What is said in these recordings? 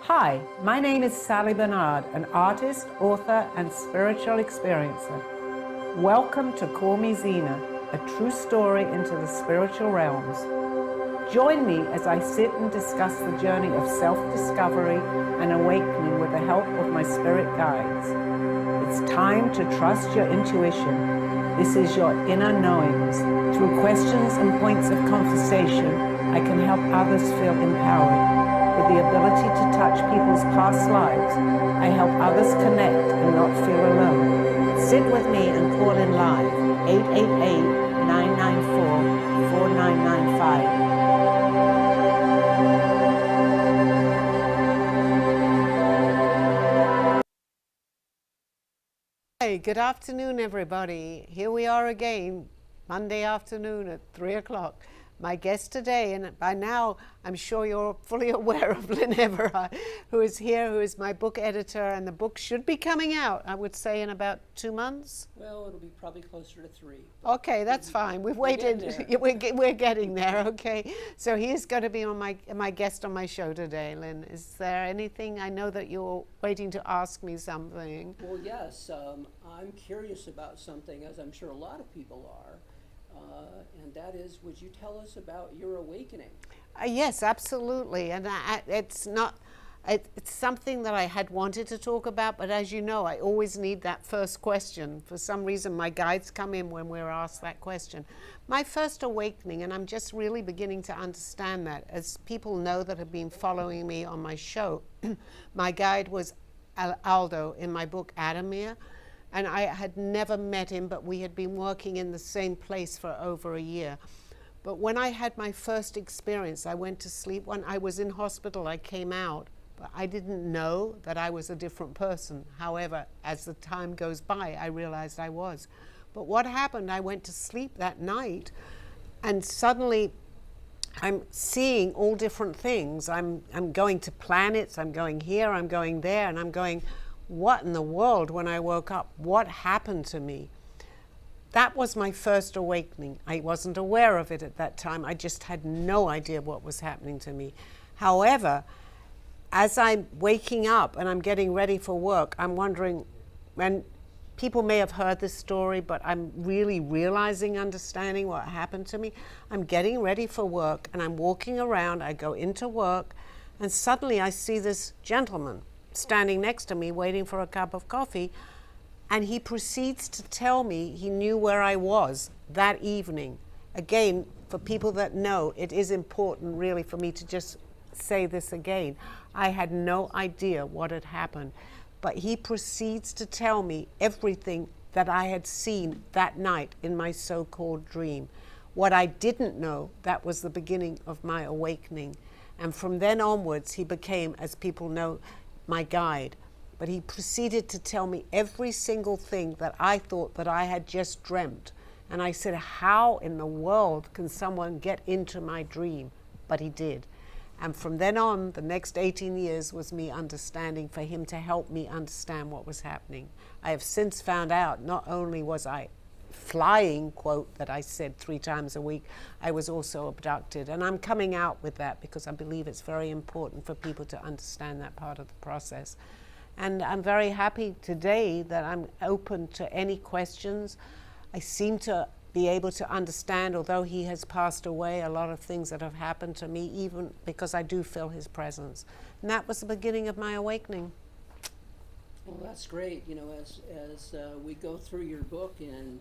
Hi, my name is Sally Barnard, an artist, author, and spiritual experiencer. Welcome to Call Me Zena, a true story into the spiritual realms. Join me as I sit and discuss the journey of self-discovery and awakening with the help of my spirit guides. It's time to trust your intuition. This is your inner knowings. Through questions and points of conversation, I can help others feel empowered. With the ability to touch people's past lives, I help others connect and not feel alone. Sit with me and call in live, 888-994-4995. Hey, good afternoon, everybody. Here we are again, Monday afternoon at 3 o'clock. My guest today, and by now I'm sure you're fully aware of Lynn Everard, who is here, who is my book editor, and the book should be coming out, I would say, in about 2 months. Well, it'll be probably closer to 3. Okay, that's fine. We've waited. We're getting there. Okay, so he's going to be on my guest on my show today. Lynn, is there anything? I know that you're waiting to ask me something. Well, yes, I'm curious about something, as I'm sure a lot of people are. And that is, would you tell us about your awakening? Yes, absolutely. And it's something that I had wanted to talk about, but as you know, I always need that first question. For some reason, my guides come in when we're asked that question. My first awakening, and I'm just really beginning to understand that, as people know that have been following me on my show, my guide was Aldo in my book, Adamir. And I had never met him, but we had been working in the same place for over a year. But when I had my first experience, I went to sleep. When I was in hospital, I came out, but I didn't know that I was a different person. However, as the time goes by, I realized I was. But what happened, I went to sleep that night, and suddenly I'm seeing all different things. I'm going to planets, I'm going here, I'm going there, and I'm going, what in the world? When I woke up, what happened to me? That was my first awakening. I wasn't aware of it at that time. I just had no idea what was happening to me. However, as I'm waking up and I'm getting ready for work, I'm wondering, and people may have heard this story, but I'm really realizing, understanding what happened to me. I'm getting ready for work and I'm walking around, I go into work, and suddenly I see this gentleman standing next to me waiting for a cup of coffee, and he proceeds to tell me he knew where I was that evening. Again, for people that know, it is important really for me to just say this again. I had no idea what had happened, but he proceeds to tell me everything that I had seen that night in my so-called dream. What I didn't know, that was the beginning of my awakening. And from then onwards, he became, as people know, my guide. But he proceeded to tell me every single thing that I thought that I had just dreamt. And I said, how in the world can someone get into my dream? But he did. And from then on, the next 18 years was me understanding, for him to help me understand what was happening. I have since found out not only was I flying, quote, that I said 3 times a week, I was also abducted. And I'm coming out with that because I believe it's very important for people to understand that part of the process. And I'm very happy today that I'm open to any questions. I seem to be able to understand, although he has passed away, a lot of things that have happened to me, even because I do feel his presence. And that was the beginning of my awakening. Well, that's great. You know, as we go through your book and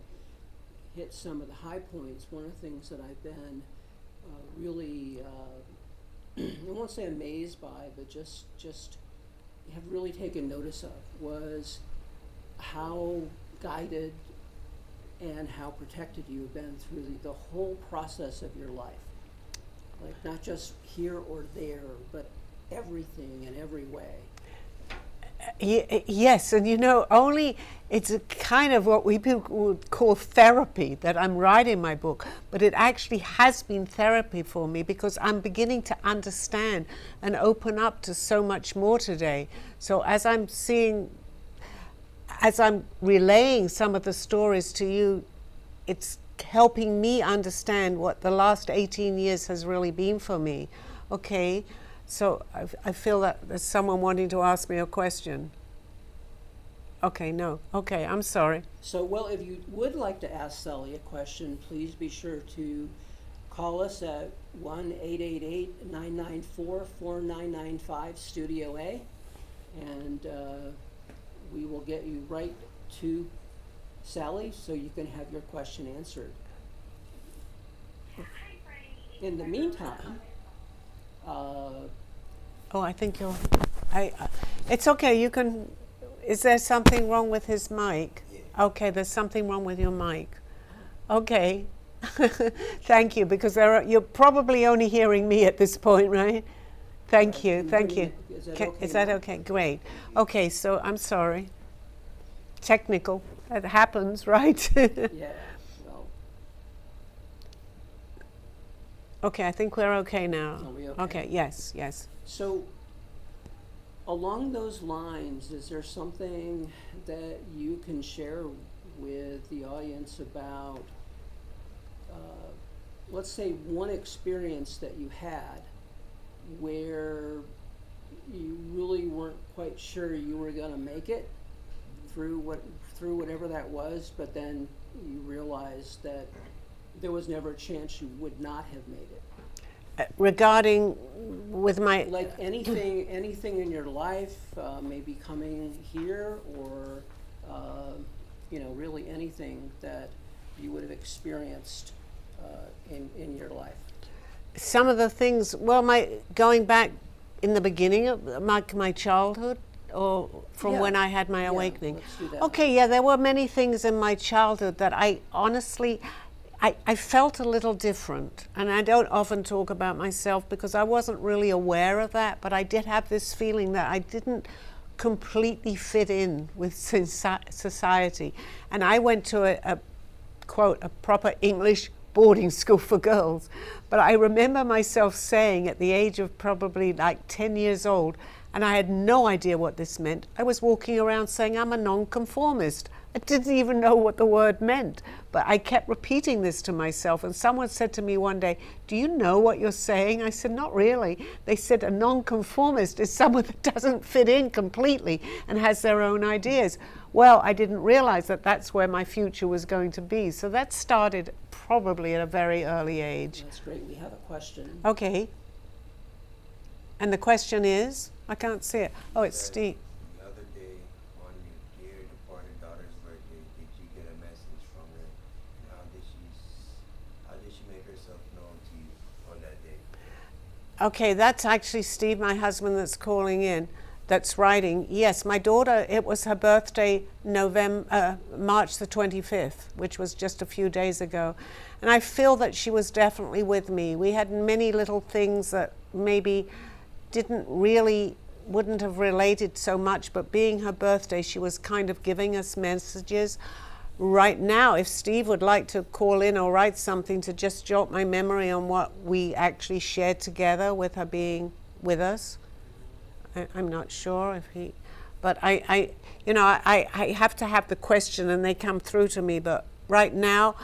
hit some of the high points, one of the things that I've been really, I won't say amazed by, but just have really taken notice of was how guided and how protected you've been through the whole process of your life. Like not just here or there, but everything in every way. Yes, and you know, it's a kind of what we would call therapy that I'm writing my book, but it actually has been therapy for me because I'm beginning to understand and open up to so much more today. So as I'm relaying some of the stories to you, it's helping me understand what the last 18 years has really been for me. Okay, So I feel that there's someone wanting to ask me a question. Okay, no. Okay, I'm sorry. So, well, if you would like to ask Sally a question, please be sure to call us at 1-888-994-4995 Studio A, and we will get you right to Sally so you can have your question answered. In the meantime, Oh, I think you'll. It's okay. You can. Is there something wrong with his mic? Yeah. Okay, there's something wrong with your mic. Okay. Thank you, because you're probably only hearing me at this point, right? Thank you. Thank you. Is that okay Is that now? okay? Great. Okay, so I'm sorry. Technical. That happens, right? Yeah, well, Okay, I think we're okay now. are we okay? Okay, yes, yes. So, along those lines, is there something that you can share with the audience about, let's say, one experience that you had where you really weren't quite sure you were going to make it through whatever that was, but then you realized that there was never a chance you would not have made it? Regarding with my Like anything in your life, maybe coming here, or really anything that you would have experienced in your life. some of the things, well, going back in the beginning of my childhood, or from Yeah. when I had my Yeah, awakening. let's do that. Okay, yeah, there were many things in my childhood that I honestly, I felt a little different. And I don't often talk about myself because I wasn't really aware of that, but I did have this feeling that I didn't completely fit in with society. And I went to a quote, a proper English boarding school for girls. But I remember myself saying at the age of probably like 10 years old, and I had no idea what this meant. I was walking around saying I'm a nonconformist. I didn't even know what the word meant, but I kept repeating this to myself. And someone said to me one day, "Do you know what you're saying?" I said, "Not really." They said a nonconformist is someone that doesn't fit in completely and has their own ideas. Well, I didn't realize that that's where my future was going to be. So that started probably at a very early age. That's great. We have a question. Okay. And the question is? I can't see it. Oh, it's Steve. The other day, on your dear departed daughter's birthday, did you get a message from her? And how did she make herself known to you on that day? Okay, that's actually Steve, my husband, that's calling in, that's writing. Yes, my daughter, it was her birthday, March the 25th, which was just a few days ago. And I feel that she was definitely with me. We had many little things that maybe wouldn't have related so much, but being her birthday, she was kind of giving us messages. Right now, if Steve would like to call in or write something to just jot my memory on what we actually shared together with her being with us, I'm not sure if he, but I have to have the question and they come through to me, but right now,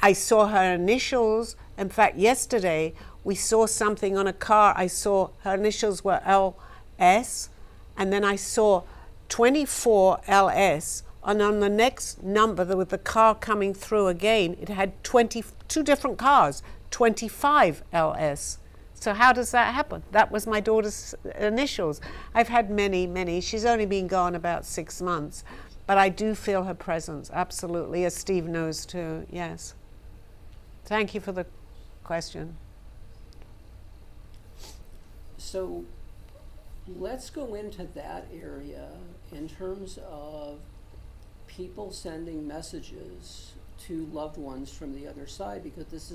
I saw her initials. In fact, yesterday, we saw something on a car. I saw her initials were LS, and then I saw 24LS, and on the next number, with the car coming through again, it had 22 different cars, 25LS. So how does that happen? That was my daughter's initials. I've had many. She's only been gone about 6 months, but I do feel her presence, absolutely, as Steve knows too, yes. Thank you for the question. So let's go into that area in terms of people sending messages to loved ones from the other side, because this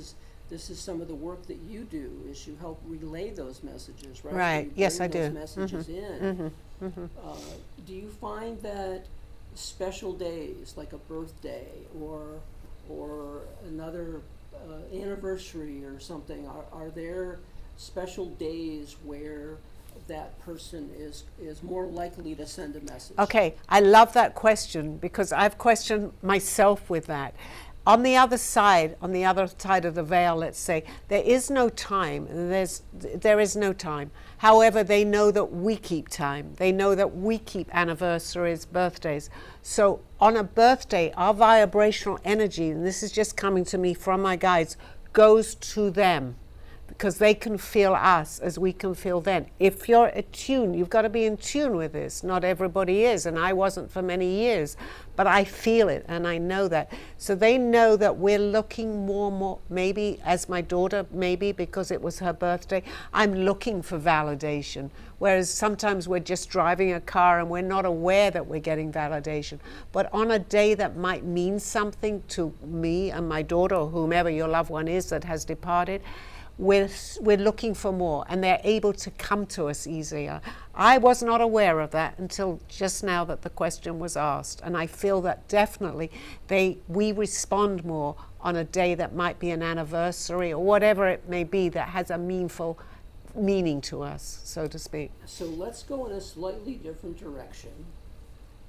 is some of the work that you do, is you help relay those messages, right? Right. You Yes, bring I do. those messages in. Do you find that special days like a birthday or another anniversary or something, are there special days where that person is more likely to send a message? Okay, I love that question because I've questioned myself with that. on the other side of the veil, let's say, there is no time. There is no time. However, they know that we keep time. They know that we keep anniversaries, birthdays. So on a birthday, our vibrational energy, and this is just coming to me from my guides, goes to them, because they can feel us as we can feel them. If you're attuned, you've got to be in tune with this. Not everybody is, and I wasn't for many years, but I feel it and I know that. So they know that we're looking more, maybe as my daughter, maybe because it was her birthday, I'm looking for validation. Whereas sometimes we're just driving a car and we're not aware that we're getting validation. But on a day that might mean something to me and my daughter, or whomever your loved one is that has departed, we're looking for more, and they're able to come to us easier. I was not aware of that until just now that the question was asked, and I feel that definitely we respond more on a day that might be an anniversary or whatever it may be that has a meaning to us, so to speak. So let's go in a slightly different direction.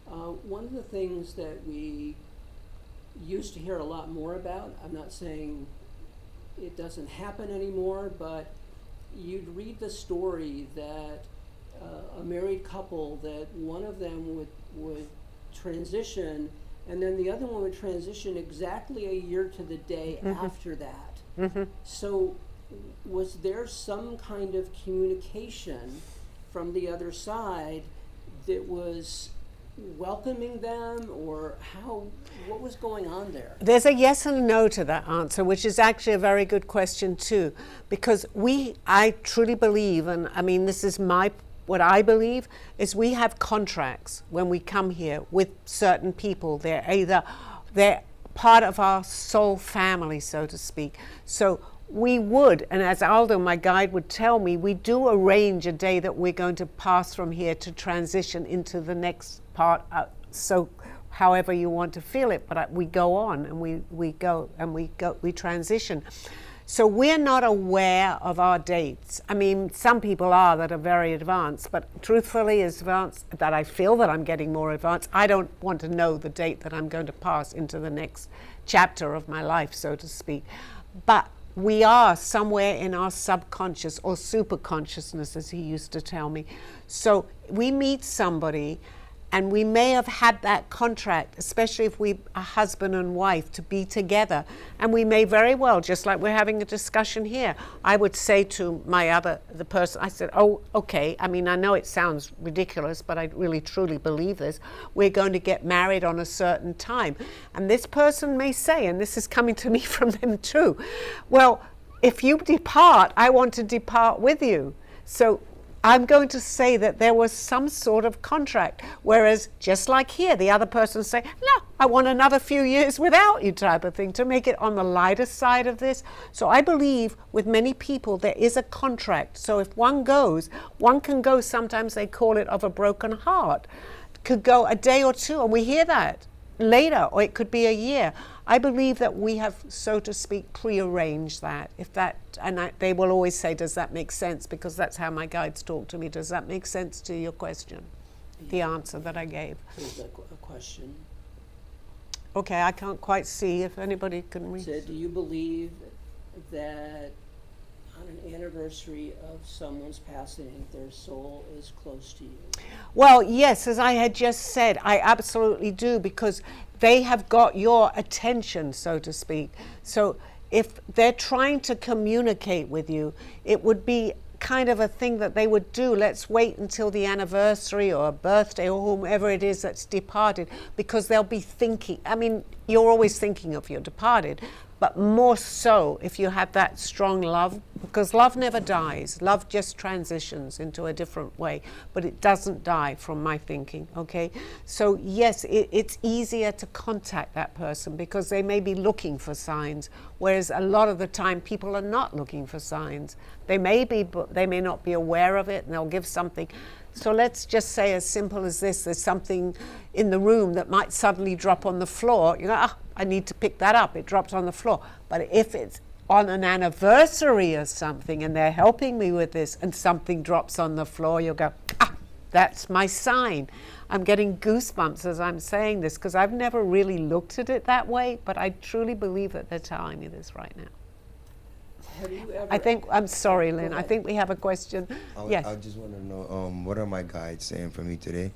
One of the things that we used to hear a lot more about, I'm not saying it doesn't happen anymore, but you'd read the story that a married couple, that one of them would transition, and then the other one would transition exactly a year to the day after that. Mm-hmm. So was there some kind of communication from the other side that was welcoming them, or what was going on there? There's a yes and no to that answer, which is actually a very good question too, because I truly believe, and I mean this is what I believe, is we have contracts when we come here with certain people. They're part of our soul family, so to speak. So we would, and as Aldo, my guide, would tell me, we do arrange a day that we're going to pass from here to transition into the next part, so however you want to feel it, but we go on and we transition. So we're not aware of our dates. I mean, some people are that are very advanced, but truthfully, as advanced that I feel that I'm getting more advanced, I don't want to know the date that I'm going to pass into the next chapter of my life, so to speak. But we are somewhere in our subconscious or super consciousness, as he used to tell me. So we meet somebody, and we may have had that contract, especially if we are husband and wife, to be together. And we may very well, just like we're having a discussion here, I would say to the person, I said, oh, okay, I mean, I know it sounds ridiculous, but I really truly believe this. We're going to get married on a certain time. And this person may say, and this is coming to me from them too, well, if you depart, I want to depart with you. So I'm going to say that there was some sort of contract, whereas just like here, the other person say, no, I want another few years without you, type of thing, to make it on the lighter side of this. So I believe with many people there is a contract. So if one goes, one can go, sometimes they call it of a broken heart, could go a day or two, and we hear that later, or it could be a year. I believe that we have, so to speak, prearranged that. They will always say, does that make sense? Because that's how my guides talk to me. Does that make sense to your question? Yeah. The answer that I gave. There's a question. Okay, I can't quite see if anybody can read. So do you believe that on an anniversary of someone's passing, their soul is close to you? Well, yes, as I had just said, I absolutely do, because they have got your attention, so to speak. So if they're trying to communicate with you, it would be kind of a thing that they would do. Let's wait until the anniversary or a birthday or whomever it is that's departed, because they'll be thinking. I mean, you're always thinking of your departed, but more so if you have that strong love, because love never dies. Love just transitions into a different way, but it doesn't die from my thinking, okay? So yes, it's easier to contact that person because they may be looking for signs, whereas a lot of the time people are not looking for signs. They may be, but they may not be aware of it, and they'll give something. So let's just say as simple as this, there's something in the room that might suddenly drop on the floor. You know, I need to pick that up. It dropped on the floor. But if it's on an anniversary or something and they're helping me with this and something drops on the floor, you'll go, That's my sign. I'm getting goosebumps as I'm saying this because I've never really looked at it that way, but I truly believe that they're telling me this right now. Have you ever? I think, I'm sorry, Lynn, I ahead. think we have a question. Yes. I just want to know, what are my guides saying for me today?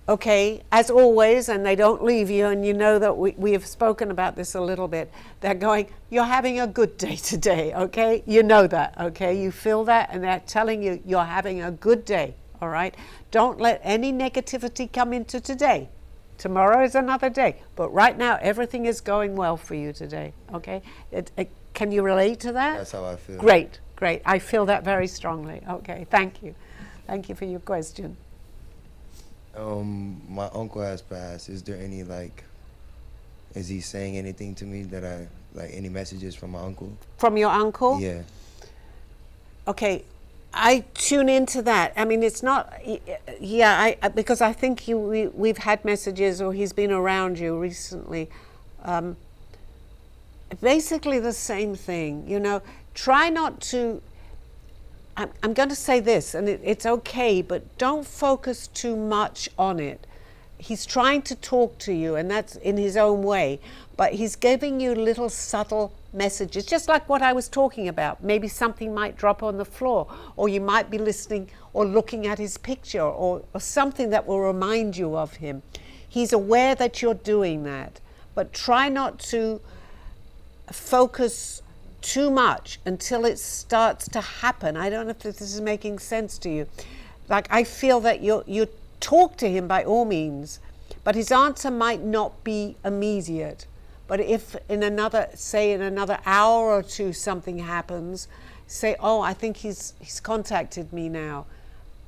Okay, as always, and they don't leave you, and you know that we have spoken about this a little bit. They're going, you're having a good day today, okay? You know that, okay? You feel that, and they're telling you you're having a good day, all right? Don't let any negativity come into today. Tomorrow is another day, but right now everything is going well for you today, okay? Can you relate to that? That's how I feel. Great, great. I feel that very strongly. Okay, thank you. Thank you for your question. My uncle has passed. Is there any, is he saying anything to me that any messages from my uncle? From your uncle? Yeah. Okay, I tune into that. I mean, it's not, because I think we've had messages or he's been around you recently. Basically the same thing, you know. Try not to, I'm going to say this, and it's okay, but don't focus too much on it. He's trying to talk to you, and that's in his own way, but he's giving you little subtle messages, just like what I was talking about. Maybe something might drop on the floor, or you might be listening or looking at his picture, or something that will remind you of him. He's aware that you're doing that, but try not to focus too much until it starts to happen. I don't know if this is making sense to you. Like, I feel that you talk to him by all means, but his answer might not be immediate. But if in another hour or two something happens, say, oh, I think he's contacted me now.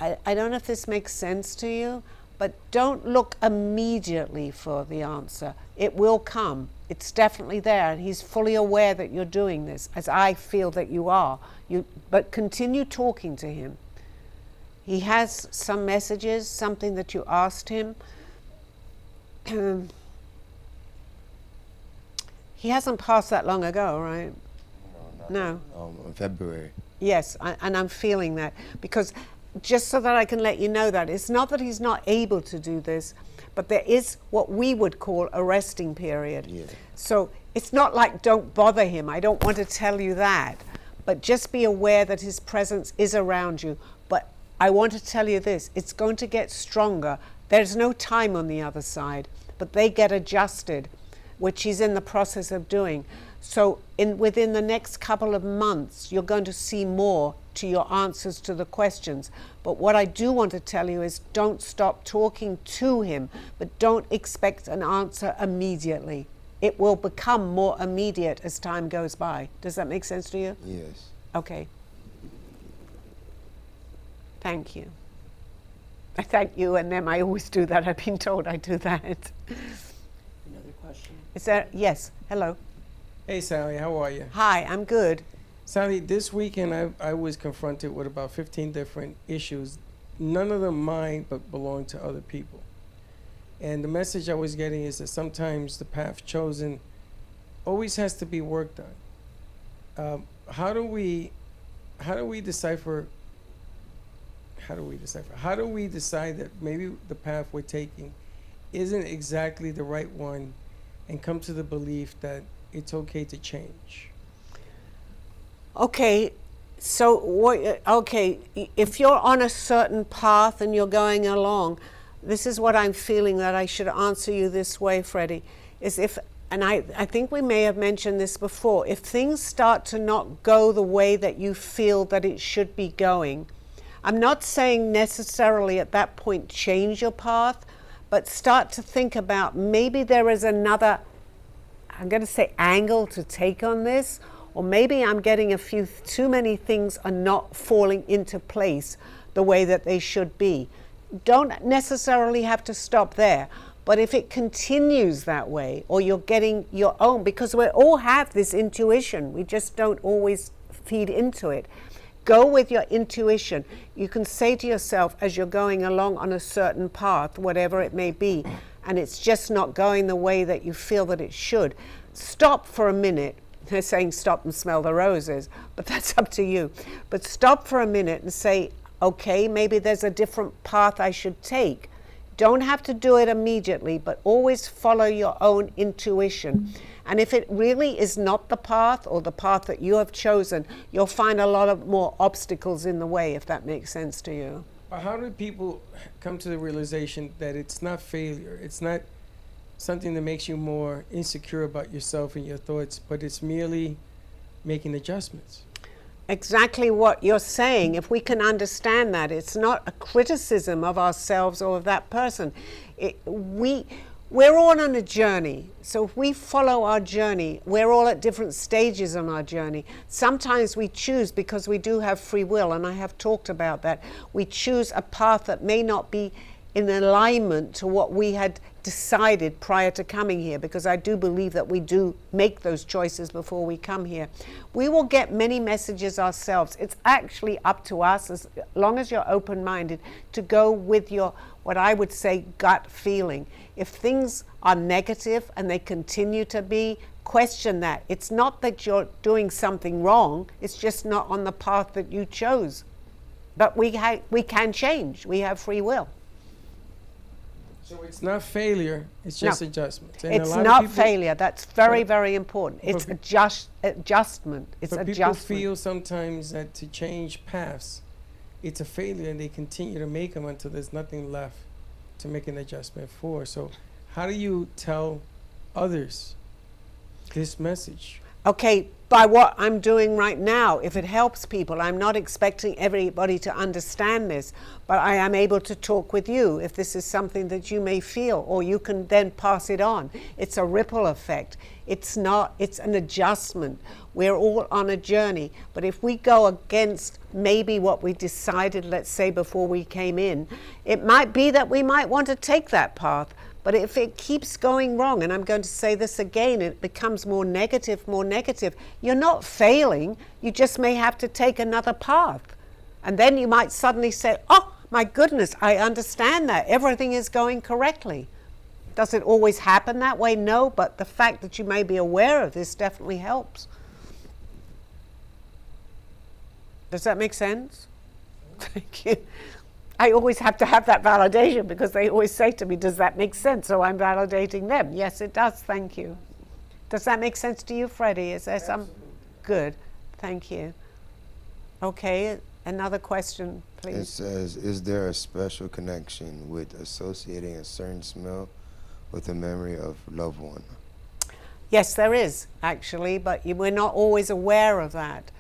I don't know if this makes sense to you, but don't look immediately for the answer. It will come. It's definitely there, and he's fully aware that you're doing this, as I feel that you are. But continue talking to him. He has some messages, something that you asked him. He hasn't passed that long ago, right? No. In February. Yes, and I'm feeling that, because just so that I can let you know that it's not that he's not able to do this, but there is what we would call a resting period. Yeah. So it's not like don't bother him. I don't want to tell you that, but just be aware that his presence is around you. But I want to tell you this, it's going to get stronger. There's no time on the other side, but they get adjusted, which he's in the process of doing. So within the next couple of months, you're going to see more to your answers to the questions. But what I do want to tell you is don't stop talking to him, but don't expect an answer immediately. It will become more immediate as time goes by. Does that make sense to you? Yes. Okay. Thank you. I thank you and them. I always do that. I've been told I do that. Another question. Is there? Yes. Hello. Hey Sally, how are you? Hi, I'm good. Sally, this weekend I was confronted with about 15 different issues. None of them mine, but belong to other people. And the message I was getting is that sometimes the path chosen always has to be worked on. How do we decide that maybe the path we're taking isn't exactly the right one, and come to the belief that it's okay to change? Okay, so if you're on a certain path and you're going along, this is what I'm feeling that I should answer you this way, Freddie, is and I think we may have mentioned this before, if things start to not go the way that you feel that it should be going, I'm not saying necessarily at that point change your path, but start to think about maybe there is another, I'm going to say, angle to take on this, or maybe I'm getting a few too many things are not falling into place the way that they should be. Don't necessarily have to stop there, but if it continues that way, or you're getting your own, because we all have this intuition, we just don't always feed into it. Go with your intuition. You can say to yourself as you're going along on a certain path, whatever it may be, and it's just not going the way that you feel that it should, stop for a minute. They're saying stop and smell the roses, but that's up to you. But stop for a minute and say, okay, maybe there's a different path I should take. Don't have to do it immediately, but always follow your own intuition. And if it really is not the path or the path that you have chosen, you'll find a lot of more obstacles in the way, if that makes sense to you. How do people come to the realization that it's not failure? It's not something that makes you more insecure about yourself and your thoughts, but it's merely making adjustments? Exactly what you're saying. If we can understand that, it's not a criticism of ourselves or of that person. We're all on a journey. So if we follow our journey, we're all at different stages on our journey. Sometimes we choose, because we do have free will, and I have talked about that, we choose a path that may not be in alignment to what we had decided prior to coming here, because I do believe that we do make those choices before we come here. We will get many messages ourselves. It's actually up to us, as long as you're open-minded, to go with your, what I would say, gut feeling. If things are negative and they continue to be, question that. It's not that you're doing something wrong, it's just not on the path that you chose. But we can change. We have free will. So it's not failure, it's just adjustments. And it's not failure. That's very, very important. It's adjustment. It's but adjustment. People feel sometimes that to change paths, it's a failure, and they continue to make them until there's nothing left to make an adjustment for. So how do you tell others this message? Okay, by what I'm doing right now, if it helps people, I'm not expecting everybody to understand this, but I am able to talk with you if this is something that you may feel, or you can then pass it on. It's a ripple effect. It's an adjustment. We're all on a journey, but if we go against maybe what we decided, let's say before we came in, it might be that we might want to take that path. But if it keeps going wrong, and I'm going to say this again, it becomes more negative, you're not failing, you just may have to take another path. And then you might suddenly say, oh my goodness, I understand that, everything is going correctly. Does it always happen that way? No, but the fact that you may be aware of this definitely helps. Does that make sense? Thank you. I always have to have that validation, because they always say to me, does that make sense? So I'm validating them. Yes, it does. Thank you. Does that make sense to you, Freddie? Is there some? Good. Thank you. Okay, another question, please. It says, is there a special connection with associating a certain smell with a memory of a loved one? Yes, there is, actually, but we're not always aware of that.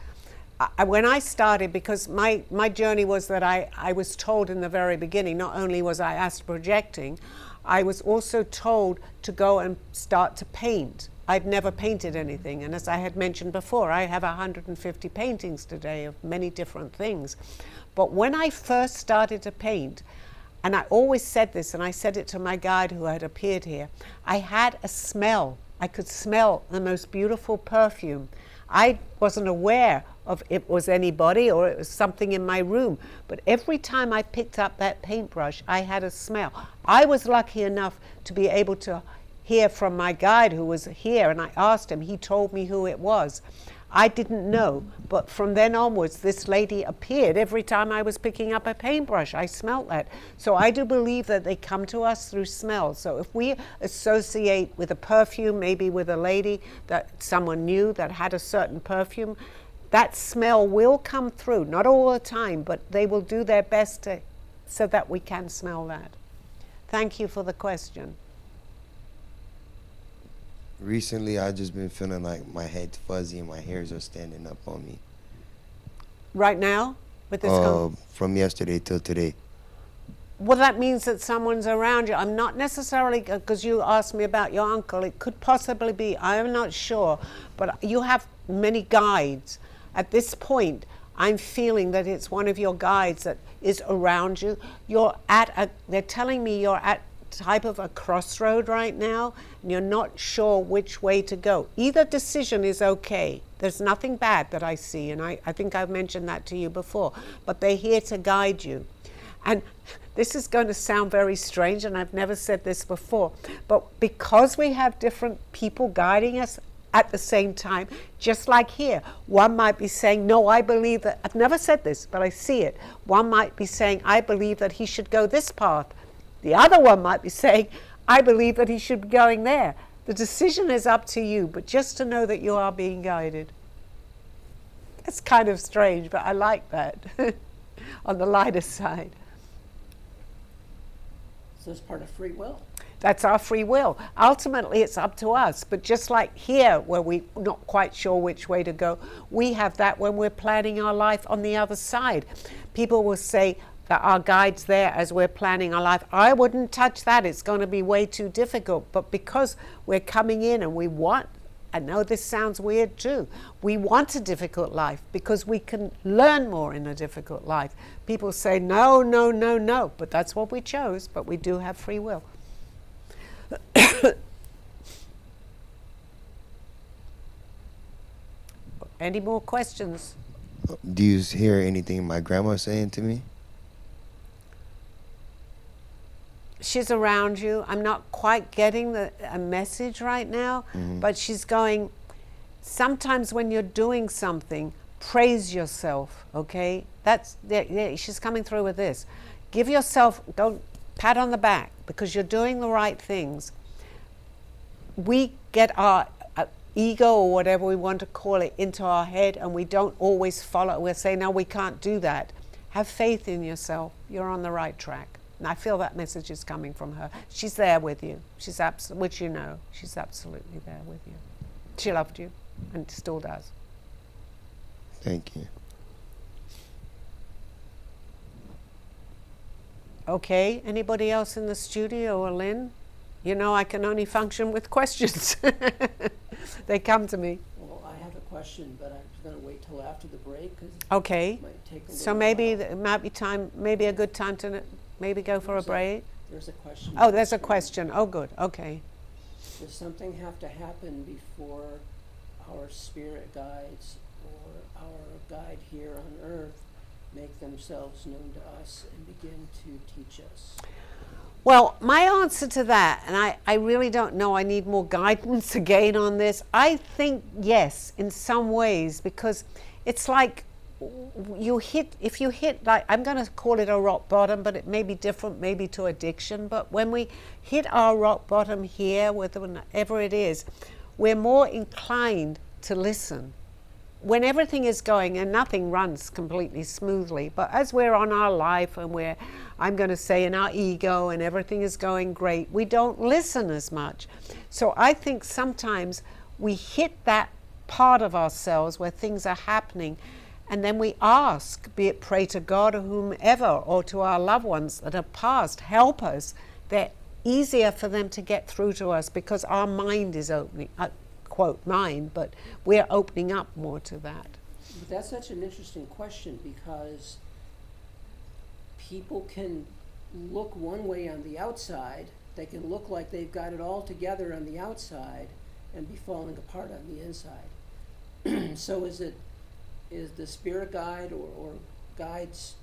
When I started, because my journey was that I was told in the very beginning, not only was I astral projecting, I was also told to go and start to paint. I'd never painted anything, and as I had mentioned before, I have 150 paintings today of many different things. But when I first started to paint, and I always said this, and I said it to my guide who had appeared here, I had a smell. I could smell the most beautiful perfume. I wasn't aware of it was anybody or it was something in my room, but every time I picked up that paintbrush, I had a smell. I was lucky enough to be able to hear from my guide who was here, and I asked him, he told me who it was. I didn't know, but from then onwards, this lady appeared every time I was picking up a paintbrush. I smelled that. So I do believe that they come to us through smell. So if we associate with a perfume, maybe with a lady that someone knew that had a certain perfume, that smell will come through. Not all the time, but they will do their best so that we can smell that. Thank you for the question. Recently, I've just been feeling like my head's fuzzy and my hairs are standing up on me. Right now? With this from yesterday till today. Well, that means that someone's around you. I'm not necessarily, because you asked me about your uncle, it could possibly be, I'm not sure, but you have many guides. At this point, I'm feeling that it's one of your guides that is around you. They're telling me you're at type of a crossroad right now, and you're not sure which way to go. Either decision is okay. There's nothing bad that I see, and I think I've mentioned that to you before, but they're here to guide you. And this is going to sound very strange, and I've never said this before, but because we have different people guiding us, at the same time, just like here. One might be saying, no, I believe that, I've never said this, but I see it. One might be saying, I believe that he should go this path. The other one might be saying, I believe that he should be going there. The decision is up to you, but just to know that you are being guided. It's kind of strange, but I like that on the lighter side. So it's part of free will. That's our free will. Ultimately, it's up to us. But just like here, where we're not quite sure which way to go, we have that when we're planning our life on the other side. People will say that our guide's there as we're planning our life. I wouldn't touch that. It's going to be way too difficult. But because we're coming in and we want, I know this sounds weird too, we want a difficult life because we can learn more in a difficult life. People say, no, no, no, no. But that's what we chose. But we do have free will. Any more questions? Do you hear anything my grandma's saying to me? She's around you. I'm not quite getting a message right now, but she's going, sometimes when you're doing something, praise yourself, okay? She's coming through with this. Give yourself, don't pat on the back because you're doing the right things. We get our ego or whatever we want to call it into our head and we don't always follow. We'll say, no, we can't do that. Have faith in yourself. You're on the right track. And I feel that message is coming from her. She's there with you. She's which you know, she's absolutely there with you. She loved you and still does. Thank you. Okay, anybody else in the studio or Lynn? You know I can only function with questions. They come to me. Well, I have a question, but I'm going to wait till after the break because Okay. it might take a little So maybe while. it might be time, maybe a good time to maybe go for a break. There's a question. Oh, there's a question. Oh, good. Okay. Does something have to happen before our spirit guides or our guide here on earth make themselves known to us and begin to teach us? Well, my answer to that, and I really don't know, I need more guidance again on this. I think yes, in some ways, because it's like if you hit, like, I'm going to call it a rock bottom, but it may be different maybe to addiction. But when we hit our rock bottom here, whatever it is, we're more inclined to listen. When everything is going and nothing runs completely smoothly, but as we're on our life and we're, I'm going to say, in our ego and everything is going great, we don't listen as much. So I think sometimes we hit that part of ourselves where things are happening and then we ask, be it pray to God or whomever or to our loved ones that have passed, help us. They're easier for them to get through to us because our mind is opening, quote mind, but we're opening up more to that. But that's such an interesting question because people can look one way on the outside. They can look like they've got it all together on the outside and be falling apart on the inside. So is the spirit guide or guides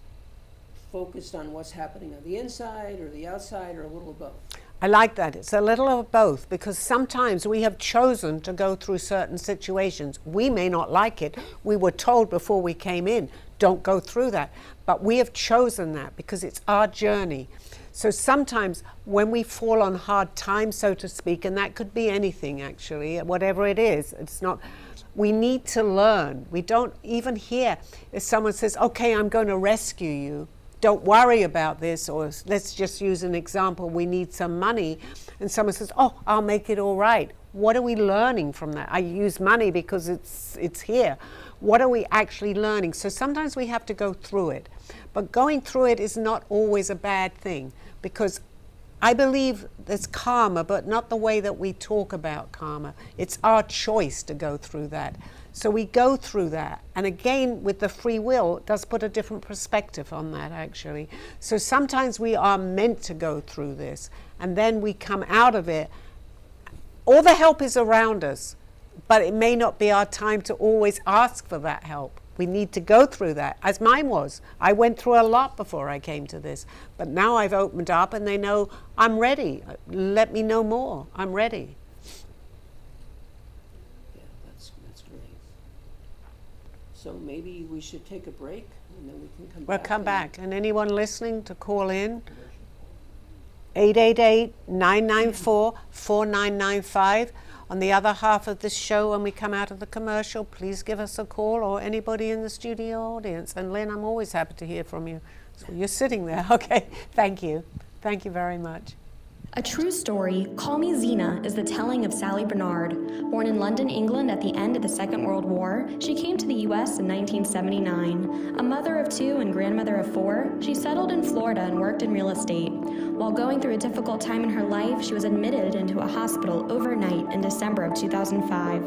focused on what's happening on the inside or the outside or a little of both? I like that. It's a little of both because sometimes we have chosen to go through certain situations. We may not like it. We were told before we came in, don't go through that. But we have chosen that because it's our journey. So sometimes when we fall on hard times, so to speak, and that could be anything actually, whatever it is, it's not, we need to learn. We don't even hear if someone says, okay, I'm going to rescue you. Don't worry about this, or let's just use an example, we need some money, and someone says, oh, I'll make it all right. What are we learning from that? I use money because it's here. What are we actually learning? So sometimes we have to go through it, but going through it is not always a bad thing, because I believe there's karma, but not the way that we talk about karma. It's our choice to go through that. So we go through that. And again, with the free will, it does put a different perspective on that, actually. So sometimes we are meant to go through this, and then we come out of it. All the help is around us, but it may not be our time to always ask for that help. We need to go through that, as mine was. I went through a lot before I came to this, but now I've opened up and they know I'm ready. Let me know more. I'm ready. So maybe we should take a break and then we can come We'll back. come back. And anyone listening to call in, 888-994-4995. On the other half of this show, when we come out of the commercial, please give us a call, or anybody in the studio audience. And Lynn, I'm always happy to hear from you. So you're sitting there. Okay, thank you. Thank you very much. A true story, Call Me Zena, is the telling of Sally Barnard. Born in London, England at the end of the Second World War, she came to the U.S. in 1979. A mother of 2 and grandmother of 4, she settled in Florida and worked in real estate. While going through a difficult time in her life, she was admitted into a hospital overnight in December of 2005.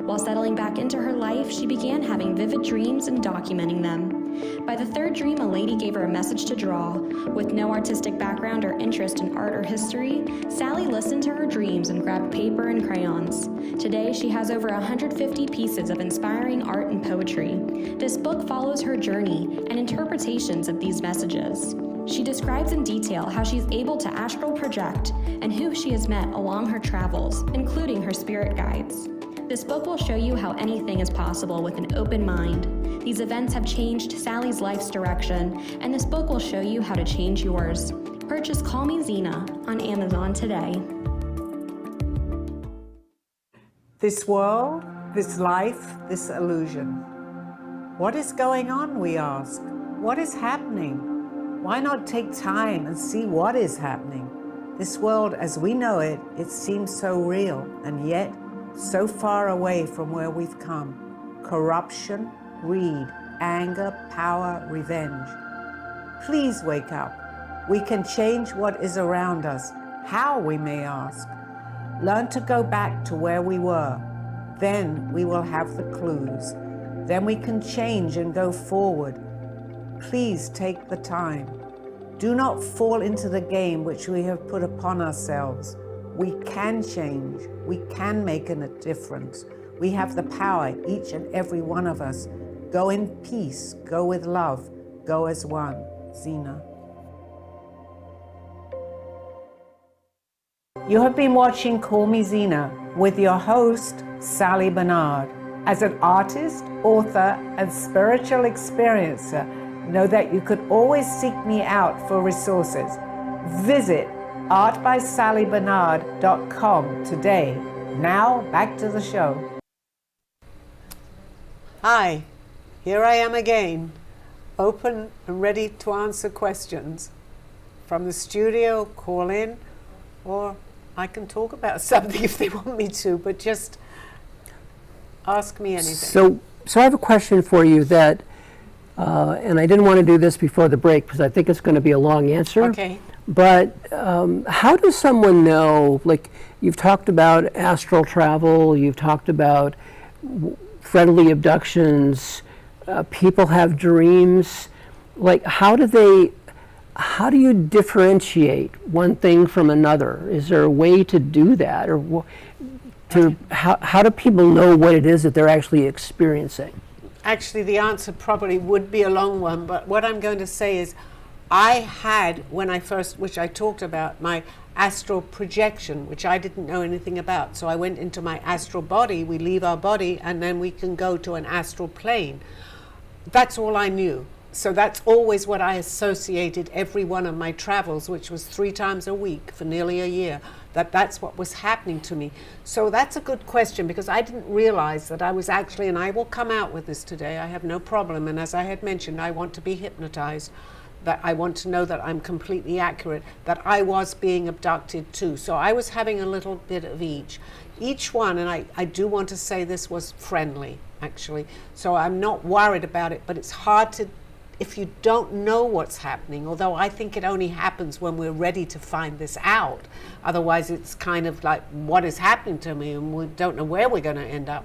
While settling back into her life, she began having vivid dreams and documenting them. By the 3rd dream, a lady gave her a message to draw. With no artistic background or interest in art or history, Sally listened to her dreams and grabbed paper and crayons. Today, she has over 150 pieces of inspiring art and poetry. This book follows her journey and interpretations of these messages. She describes in detail how she's able to astral project and who she has met along her travels, including her spirit guides. This book will show you how anything is possible with an open mind. These events have changed Sally's life's direction, and this book will show you how to change yours. Purchase Call Me Zena on Amazon today. This world, this life, this illusion. What is going on, we ask? What is happening? Why not take time and see what is happening? This world as we know it, it seems so real, and yet so far away from where we've come. Corruption, greed, anger, power, revenge. Please wake up. We can change what is around us. How, we may ask? Learn to go back to where we were. Then we will have the clues. Then we can change and go forward. Please take the time. Do not fall into the game which we have put upon ourselves. We can change. We can make a difference. We have the power, each and every one of us. Go in peace. Go with love. Go as one. Zena. You have been watching Call Me Zena with your host, Sally Barnard. As an artist, author, and spiritual experiencer, know that you could always seek me out for resources. Visit artbysallybarnard.com today. Now, back to the show. Hi, here I am again, open and ready to answer questions. From the studio, call in, or I can talk about something if they want me to, but just ask me anything. So I have a question for you that, and I didn't want to do this before the break because I think it's going to be a long answer. Okay. But how does someone know, like you've talked about astral travel, you've talked about friendly abductions, people have dreams, like how do you differentiate one thing from another? Is there a way to do that? Or how do people know what it is that they're actually experiencing? Actually, the answer probably would be a long one, but what I'm going to say is I had, when I first, which I talked about, my astral projection, which I didn't know anything about. So I went into my astral body, we leave our body, and then we can go to an astral plane. That's all I knew. So that's always what I associated every one of my travels, which was 3 times a week for nearly a year, that's what was happening to me. So that's a good question, because I didn't realize that I was actually, and I will come out with this today, I have no problem, and as I had mentioned, I want to be hypnotized, that I want to know that I'm completely accurate, that I was being abducted too. So I was having a little bit of each one, and I do want to say this was friendly, actually. So I'm not worried about it, but it's hard to, if you don't know what's happening, although I think it only happens when we're ready to find this out. Otherwise, it's kind of like, what is happening to me? And we don't know where we're going to end up.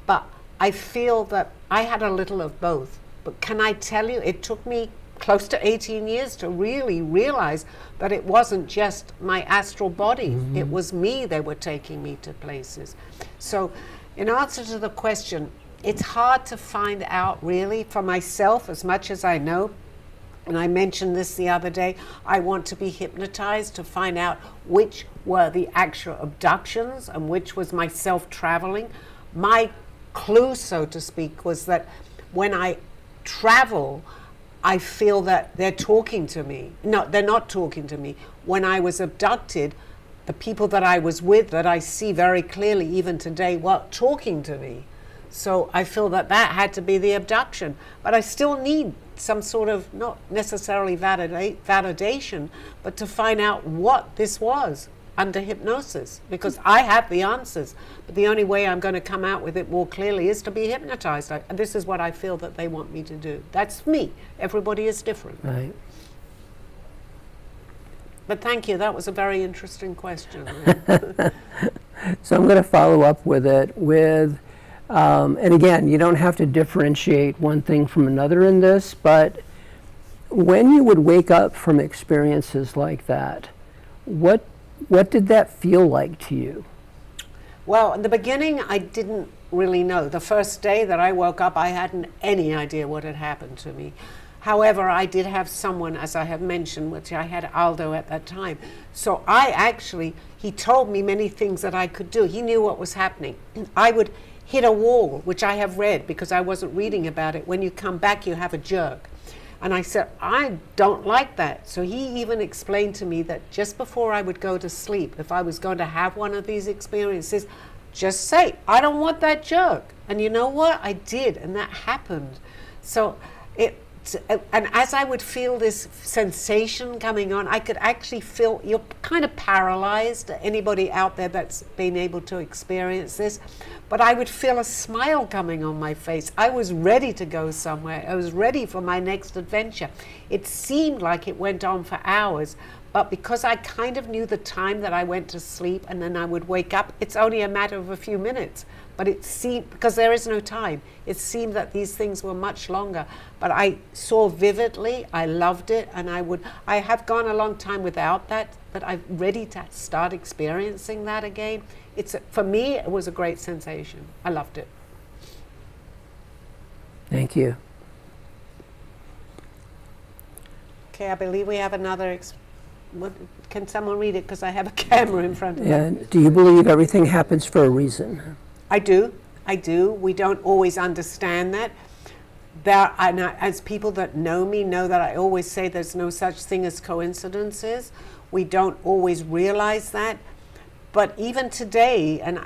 But I feel that I had a little of both. But can I tell you, it took me close to 18 years to really realize that it wasn't just my astral body. Mm-hmm. It was me they were taking me to places. So in answer to the question, it's hard to find out really for myself as much as I know. And I mentioned this the other day, I want to be hypnotized to find out which were the actual abductions and which was myself traveling. My clue, so to speak, was that when I travel, I feel that they're talking to me. No, they're not talking to me. When I was abducted, the people that I was with, that I see very clearly even today, were talking to me. So I feel that that had to be the abduction. But I still need some sort of, not necessarily validation, but to find out what this was under hypnosis, because I have the answers, but the only way I'm going to come out with it more clearly is to be hypnotized. This is what I feel that they want me to do. That's me. Everybody is different. Right. But thank you. That was a very interesting question. So I'm going to follow up with it with, and again, you don't have to differentiate one thing from another in this, but when you would wake up from experiences like that, what did that feel like to you? Well, in the beginning, I didn't really know. The first day that I woke up, I hadn't any idea what had happened to me. However, I did have someone, as I have mentioned, which I had Aldo at that time. So he told me many things that I could do. He knew what was happening. I would hit a wall, which I have read because I wasn't reading about it. When you come back, you have a jerk. And I said, I don't like that. So he even explained to me that just before I would go to sleep, if I was going to have one of these experiences, just say, I don't want that jerk. And you know what? I did, and that happened. So and as I would feel this sensation coming on, I could actually feel, you're kind of paralyzed, anybody out there that's been able to experience this, but I would feel a smile coming on my face. I was ready to go somewhere. I was ready for my next adventure. It seemed like it went on for hours, but because I kind of knew the time that I went to sleep and then I would wake up, it's only a matter of a few minutes. But it seemed, because there is no time, it seemed that these things were much longer. But I saw vividly, I loved it, and I have gone a long time without that, but I'm ready to start experiencing that again. For me, it was a great sensation. I loved it. Thank you. Okay, I believe we have another. Can someone read it? Because I have a camera in front of me. And do you believe everything happens for a reason? I do. We don't always understand that. As people that know me know that I always say there's no such thing as coincidences. We don't always realize that. But even today, and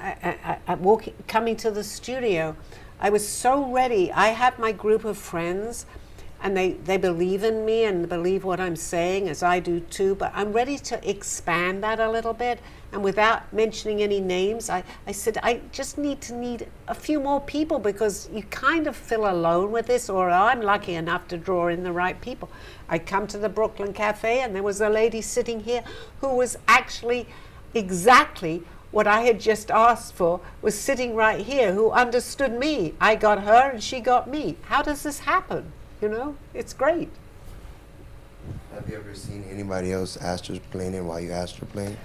coming to the studio, I was so ready. I have my group of friends, and they believe in me and believe what I'm saying, as I do too, but I'm ready to expand that a little bit. And without mentioning any names, I said, I just need a few more people, because you kind of feel alone with this, or I'm lucky enough to draw in the right people. I come to the Brooklyn Cafe, and there was a lady sitting here who was actually exactly what I had just asked for, was sitting right here, who understood me. I got her and she got me. How does this happen? You know, it's great. Have you ever seen anybody else astroplaning while you astroplane?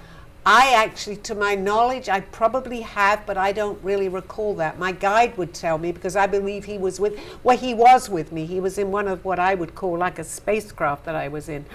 I actually, to my knowledge, I probably have, but I don't really recall that. My guide would tell me, because I believe he was with me. He was in one of what I would call like a spacecraft that I was in.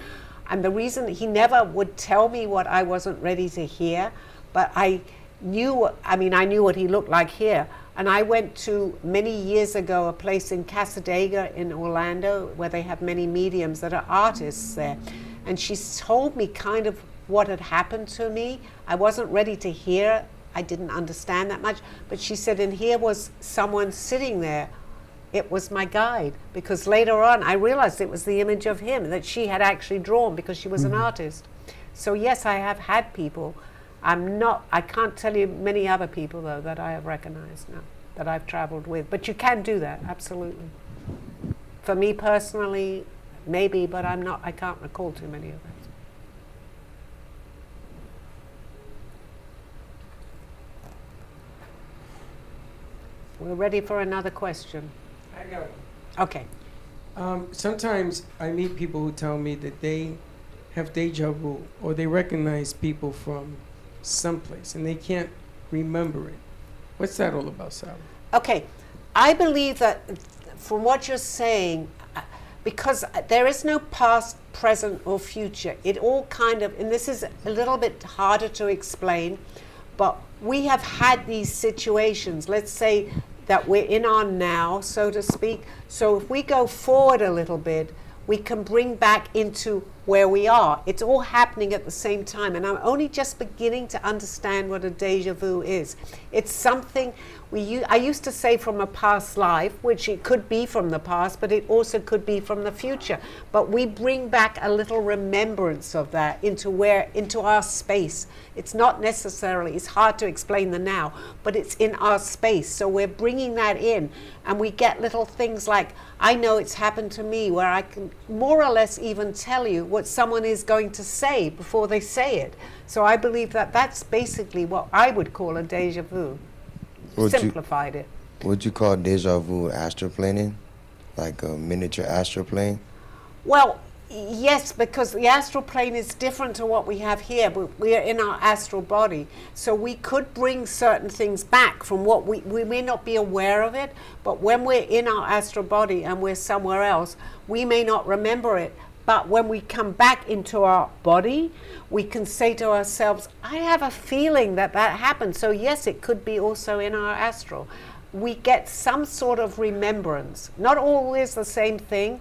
And the reason he never would tell me what I wasn't ready to hear, but I knew what he looked like here. And I went to, many years ago, a place in Casadega in Orlando where they have many mediums that are artists there. And she told me kind of what had happened to me. I wasn't ready to hear. I didn't understand that much. But she said, and here was someone sitting there. It was my guide, because later on I realized it was the image of him that she had actually drawn, because she was an artist. So yes, I have had people. I can't tell you many other people though that I have recognized now, that I've traveled with. But you can do that, absolutely. For me personally, maybe, but I can't recall too many of those. We're ready for another question. I got one. Okay. Sometimes I meet people who tell me that they have deja vu, or they recognize people from someplace and they can't remember it. What's that all about, Sally? Okay. I believe that from what you're saying, because there is no past, present, or future, it all kind of, and this is a little bit harder to explain, but we have had these situations. Let's say that we're in our now, so to speak. So if we go forward a little bit, we can bring back into where we are. It's all happening at the same time, and I'm only just beginning to understand what a déjà vu is. It's something I used to say from a past life, which it could be from the past, but it also could be from the future. But we bring back a little remembrance of that into our space. It's not necessarily, it's hard to explain the now, but it's in our space. So we're bringing that in, and we get little things like, I know it's happened to me, where I can more or less even tell you what someone is going to say before they say it. So I believe that that's basically what I would call a déjà vu. Simplified it. Would you call déjà vu astroplaning? Like a miniature astroplane? Well, yes, because the astral plane is different to what we have here. We are in our astral body. So we could bring certain things back from what we may not be aware of it, but when we're in our astral body and we're somewhere else, we may not remember it. But when we come back into our body, we can say to ourselves, I have a feeling that happened. So yes, it could be also in our astral. We get some sort of remembrance. Not always the same thing,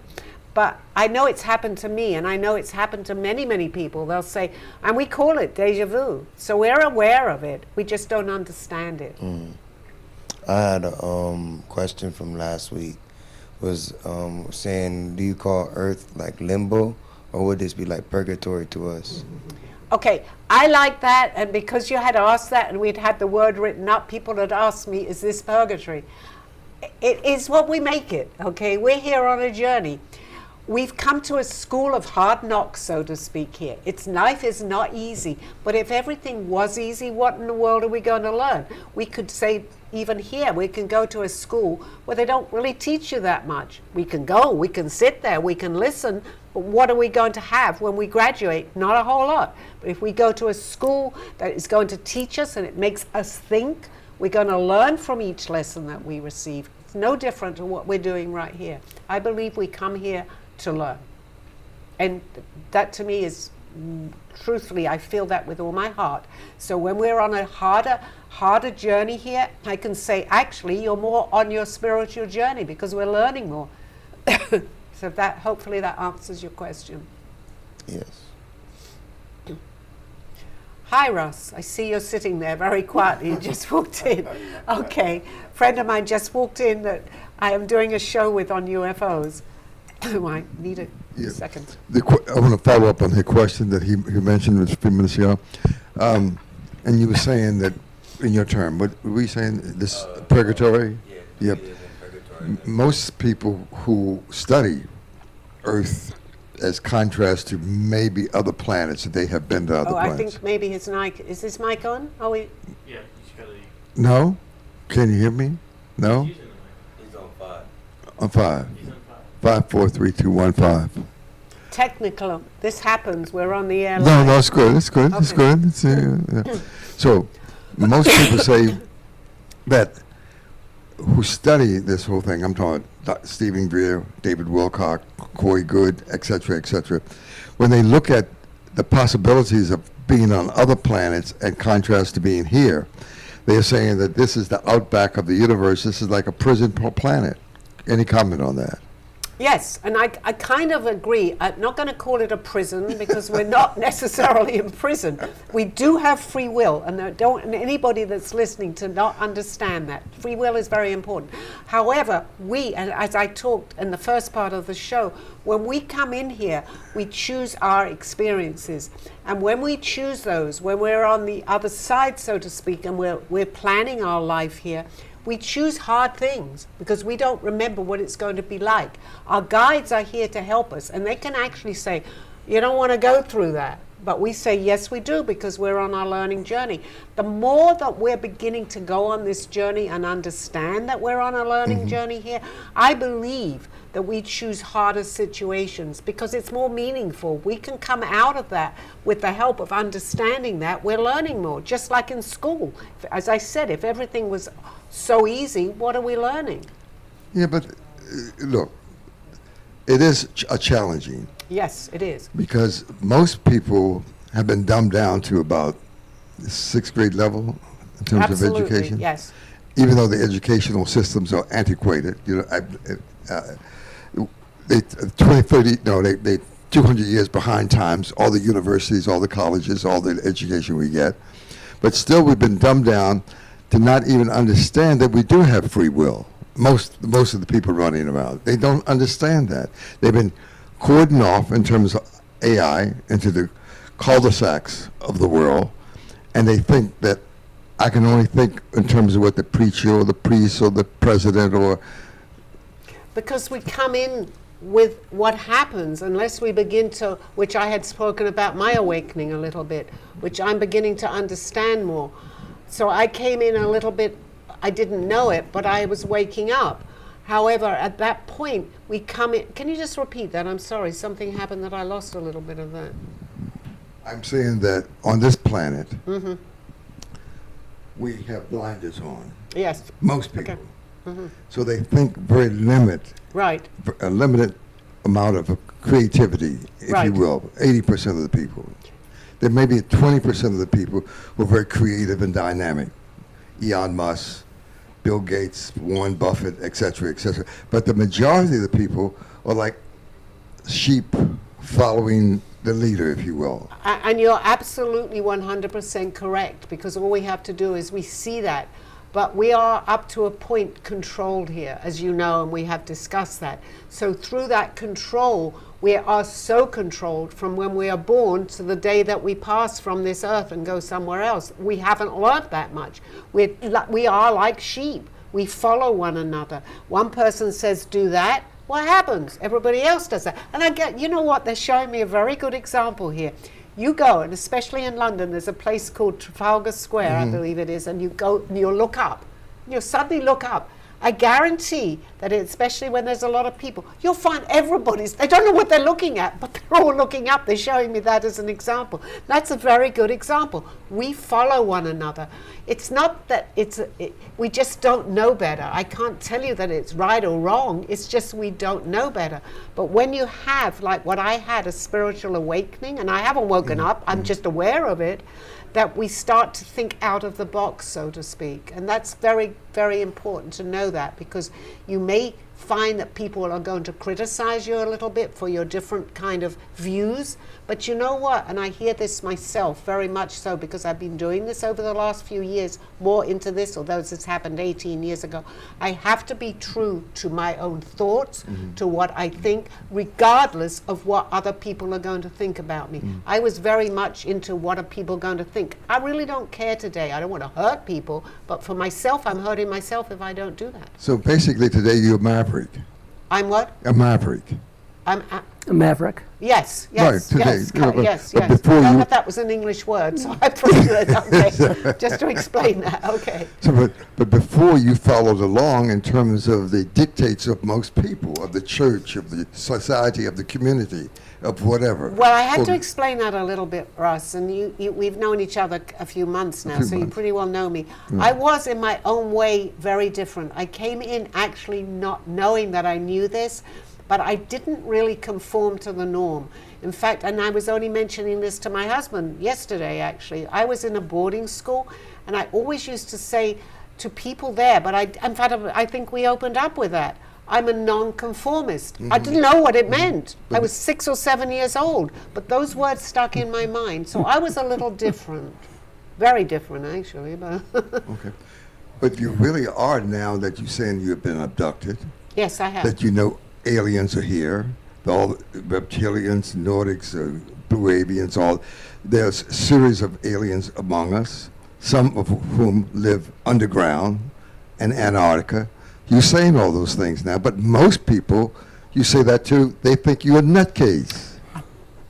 but I know it's happened to me, and I know it's happened to many, many people. They'll say, and we call it déjà vu. So we're aware of it. We just don't understand it. I had a question from last week. Was saying, do you call Earth like limbo, or would this be like purgatory to us? Okay, I like that, and because you had asked that and we'd had the word written up, people had asked me, is this purgatory? It is what we make it, okay? We're here on a journey. We've come to a school of hard knocks, so to speak, here. Life is not easy, but if everything was easy, what in the world are we going to learn? We could say, even here, we can go to a school where they don't really teach you that much. We can go, we can sit there, we can listen, but what are we going to have when we graduate? Not a whole lot. But if we go to a school that is going to teach us and it makes us think, we're going to learn from each lesson that we receive. It's no different to what we're doing right here. I believe we come here to learn. And that to me is, truthfully, I feel that with all my heart. So when we're on a harder journey here, I can say, actually, you're more on your spiritual journey because we're learning more. So that, hopefully that answers your question. Yes. Hi, Russ. I see you're sitting there very quietly. You just walked in. Okay. A friend of mine just walked in that I am doing a show with on UFOs. I need a second. I want to follow up on the question that he mentioned a few minutes ago. And you were saying that, in your term, what were you saying? This purgatory? Yeah. Yep. Most people who study Earth as contrast to maybe other planets, that they have been to other planets. I think maybe his mic, is this mic on? Oh, Yeah, he's got a... No? Can you hear me? No? He's on 5. On 5. He's on 5. 5, 4, 3, 2, 1, 5. Technical. This happens. We're on the air. No, it's good. It's good. It's Okay. good. It's, yeah. So, most people say that who study this whole thing, I'm talking Stephen Greer, David Wilcock, Corey Good, et cetera, when they look at the possibilities of being on other planets in contrast to being here, they are saying that this is the outback of the universe. This is like a prison planet. Any comment on that? Yes, and I kind of agree. I'm not going to call it a prison because we're not necessarily in prison. We do have free will, and I don't want anybody that's listening to not understand that. Free will is very important. However, we, as I talked in the first part of the show, when we come in here, we choose our experiences. And when we choose those, when we're on the other side, so to speak, and we're planning our life here, we choose hard things because we don't remember what it's going to be like. Our guides are here to help us, and they can actually say, you don't want to go through that. But we say, yes, we do, because we're on our learning journey. The more that we're beginning to go on this journey and understand that we're on a learning journey here, I believe that we choose harder situations because it's more meaningful. We can come out of that with the help of understanding that we're learning more, just like in school. As I said, if everything was so easy, what are we learning? Yeah, but look, it is challenging. Yes, it is. Because most people have been dumbed down to about 6th grade level in terms Absolutely, of education. yes. even though the educational systems are antiquated, they 20, 30, no, they 200 years behind times, all the universities, all the colleges, all the education we get. But still we've been dumbed down to not even understand that we do have free will. Most of the people running around, they don't understand that. They've been cordoned off in terms of AI into the cul-de-sacs of the world, and they think that I can only think in terms of what the preacher or the priest or the president or... Because we come in with what happens unless we begin to, which I had spoken about my awakening a little bit, which I'm beginning to understand more. So I came in a little bit, I didn't know it, but I was waking up. However, at that point, we come in, can you just repeat that? I'm sorry, something happened that I lost a little bit of that. I'm saying that on this planet, we have blinders on. Yes. Most people. Okay. So they think very Right. a limited amount of creativity, if Right. you will, 80% of the people. There may be 20% of the people who are very creative and dynamic. Elon Musk, Bill Gates, Warren Buffett, et cetera, et cetera. But the majority of the people are like sheep following the leader, if you will. And you're absolutely 100% correct, because all we have to do is we see that. But we are up to a point controlled here, as you know, and we have discussed that. So through that control, we are so controlled from when we are born to the day that we pass from this earth and go somewhere else. We haven't learned that much. We are like sheep. We follow one another. One person says, do that. What happens? Everybody else does that. And you know what? They're showing me a very good example here. You go, and especially in London, there's a place called Trafalgar Square, I believe it is, and you go, and you'll look up. You'll suddenly look up. I guarantee that, especially when there's a lot of people, you'll find they don't know what they're looking at, but they're all looking up. They're showing me that as an example. That's a very good example. We follow one another. It's not that we just don't know better. I can't tell you that it's right or wrong. It's just we don't know better. But when you have, like what I had, a spiritual awakening, and I haven't woken up, I'm just aware of it, that we start to think out of the box, so to speak. And that's very, very important to know that, because you may find that people are going to criticize you a little bit for your different kind of views. But you know what? And I hear this myself very much so, because I've been doing this over the last few years, more into this, although this happened 18 years ago. I have to be true to my own thoughts, to what I think, regardless of what other people are going to think about me. I was very much into what are people going to think. I really don't care today. I don't want to hurt people, but for myself, I'm hurting myself if I don't do that. So basically today you're a maverick. I'm what? A maverick. I'm A maverick. Yes, Right, today, yes, you know, but- yes, but yes. before I you- thought that was an English word, so I put it, okay, just to explain that, okay. So, but before you followed along in terms of the dictates of most people, of the church, of the society, of the community, of whatever. Well, I had Well, to explain that a little bit, Russ, and we've known each other a few months now, few so you months. pretty well know me. I was, in my own way, very different. I came in actually not knowing that I knew this, but I didn't really conform to the norm. In fact, and I was only mentioning this to my husband yesterday, actually. I was in a boarding school, and I always used to say to people there, but in fact, I think we opened up with that. I'm a non-conformist. I didn't know what it meant. I was 6 or 7 years old, but those words stuck in my mind. So I was a little different, very different, actually. But Okay. But you really are, now that you're saying you've been abducted, yes, I have. that you know aliens are here, all reptilians, Nordics, blue avians, all. There's a series of aliens among us, some of whom live underground in Antarctica. You're saying all those things now, but most people, you say that too, they think you're a nutcase.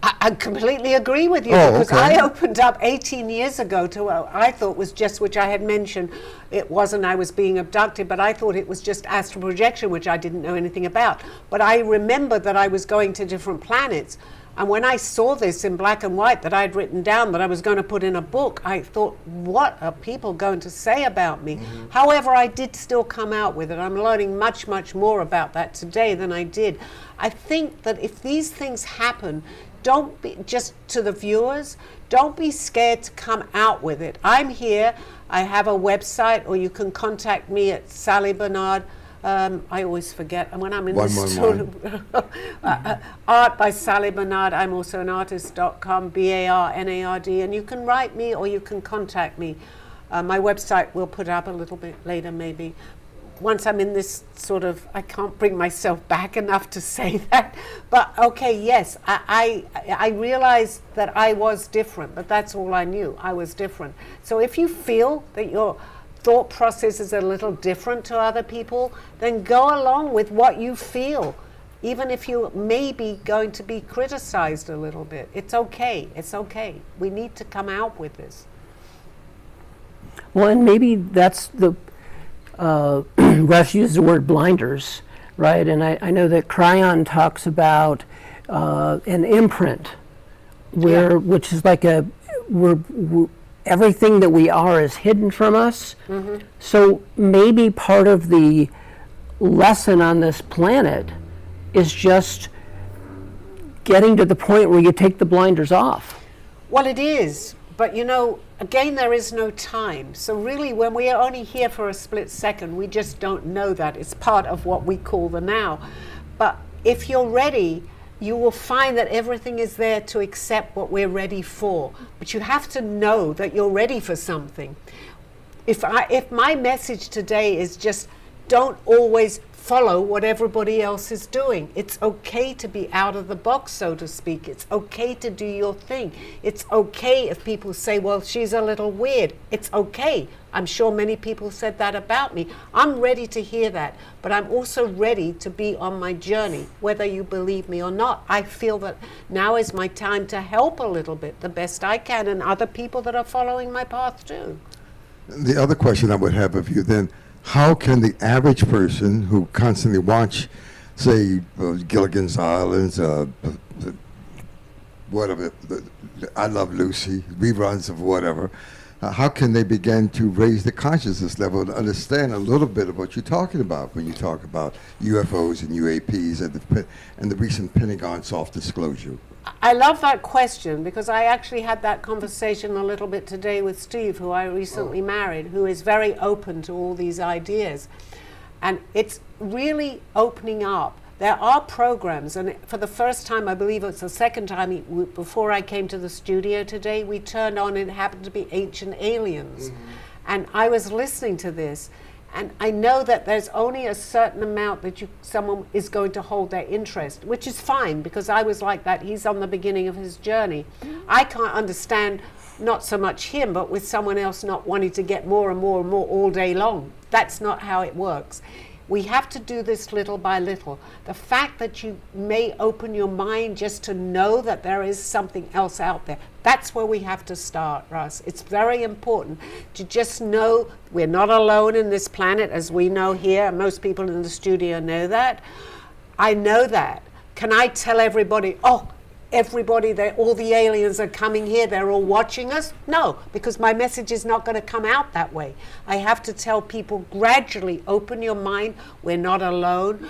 I completely agree with you, Oh, because okay. I opened up 18 years ago to what I thought was just, which I had mentioned, it wasn't I was being abducted, but I thought it was just astral projection, which I didn't know anything about. But I remember that I was going to different planets. And when I saw this in black and white that I'd written down that I was going to put in a book, I thought, what are people going to say about me? However, I did still come out with it. I'm learning much, much more about that today than I did. I think that if these things happen, don't be, just to the viewers, don't be scared to come out with it. I'm here. I have a website, or you can contact me at Sally Barnard. I always forget. And when I'm in this sort of Art by Sally Barnard, I'm also an artist.com, BARNARD, and you can write me or you can contact me. My website we'll put up a little bit later maybe. Once I'm in this sort of, I can't bring myself back enough to say that. But okay, yes, I realized that I was different, but that's all I knew. I was different. So if you feel that your thought process is a little different to other people, then go along with what you feel, even if you may be going to be criticized a little bit. It's okay. It's okay. We need to come out with this. Well, and maybe that's the, Russ used the word blinders, right? And I know that Cryon talks about an imprint, which is like we're everything that we are is hidden from us. So maybe part of the lesson on this planet is just getting to the point where you take the blinders off. Well, it is, but you know, again, there is no time. So really, when we are only here for a split second, we just don't know that. It's part of what we call the now. But if you're ready, you will find that everything is there to accept what we're ready for. But you have to know that you're ready for something. If my message today is just don't always follow what everybody else is doing. It's okay to be out of the box, so to speak. It's okay to do your thing. It's okay if people say, well, she's a little weird. It's okay. I'm sure many people said that about me. I'm ready to hear that, but I'm also ready to be on my journey, whether you believe me or not. I feel that now is my time to help a little bit, the best I can, and other people that are following my path too. The other question I would have of you then, how can the average person who constantly watch, say, Gilligan's Islands, whatever, I Love Lucy, reruns of whatever, how can they begin to raise the consciousness level and understand a little bit of what you're talking about when you talk about UFOs and UAPs and the recent Pentagon soft disclosure? I love that question because I actually had that conversation a little bit today with Steve, who I recently married, who is very open to all these ideas. And it's really opening up. There are programs, and for the first time, I believe it's the second time before I came to the studio today, we turned on, it happened to be Ancient Aliens. And I was listening to this, and I know that there's only a certain amount that someone is going to hold their interest, which is fine, because I was like that. He's on the beginning of his journey. I can't understand, not so much him, but with someone else not wanting to get more and more and more all day long. That's not how it works. We have to do this little by little. The fact that you may open your mind just to know that there is something else out there, that's where we have to start, Russ. It's very important to just know we're not alone in this planet, as we know here. Most people in the studio know that. I know that. Can I tell everybody, oh, everybody, all the aliens are coming here, they're all watching us? No, because my message is not going to come out that way. I have to tell people gradually, open your mind, we're not alone,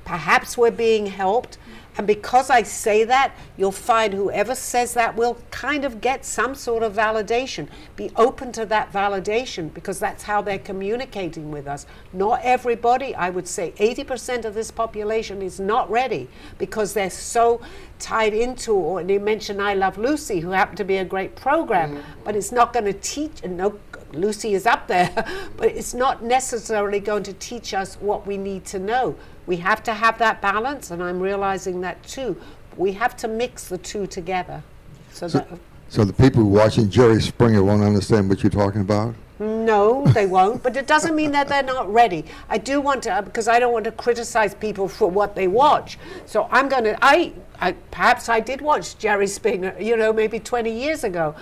perhaps we're being helped. And because I say that, you'll find whoever says that will kind of get some sort of validation. Be open to that validation, because that's how they're communicating with us. Not everybody, I would say 80% of this population is not ready, because they're so tied into, or you mentioned I Love Lucy, who happened to be a great program, but it's not going to teach, and no, Lucy is up there, but it's not necessarily going to teach us what we need to know. We have to have that balance, and I'm realizing that too. We have to mix the two together. So the people watching Jerry Springer won't understand what you're talking about? No, they won't, but it doesn't mean that they're not ready. I do want to, because I don't want to criticize people for what they watch. So I'm going to, perhaps I did watch Jerry Springer, maybe 20 years ago.